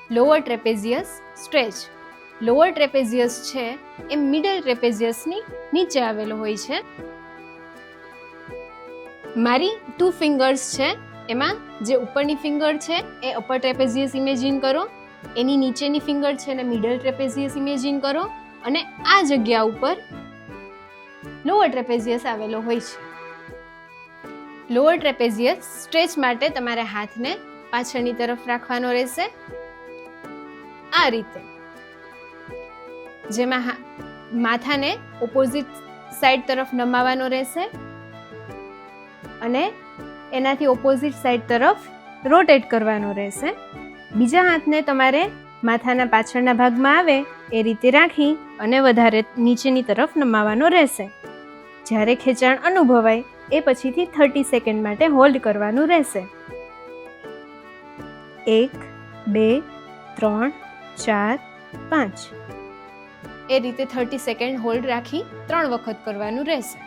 Lower trapezius stretch. Lower trapezius છે એ middle ટ્રેપેઝિયસની નીચે આવેલો હોય છે. મારી 2 ફિંગર્સ છે, એમાં જે ઉપરની ફિંગર છે એ અપર ટ્રેપેઝિયસ ઇમેજિન કરો, એની નીચેની ફિંગર છે ને મિડલ ટ્રેપેઝિયસ ઇમેજિન કરો, અને આ જગ્યા ઉપર લોઅર ટ્રેપેઝિયસ આવેલો હોય છે. લોઅર ટ્રેપેઝિયસ સ્ટ્રેચ માટે તમારે હાથને પાછળની તરફ રાખવાનો રહેશે, આ રીતે, જેમાં માથાને ઓપોઝિટ સાઈડ તરફ નમાવાનો રહેશે અને એનાથી ઓપોઝિટ સાઈડ તરફ રોટેટ કરવાનો રહેશે. બીજા હાથને તમારે માથાના પાછળના ભાગમાં આવે એ રીતે રાખી અને વધારે નીચેની તરફ નમાવાનો રહેશે. જ્યારે ખેંચાણ અનુભવાય એ પછીથી 30 સેકન્ડ માટે હોલ્ડ કરવાનું રહેશે. 1, 2, 3, 4, 5 એ રીતે 30 સેકન્ડ હોલ્ડ રાખી 3 વખત કરવાનું રહેશે.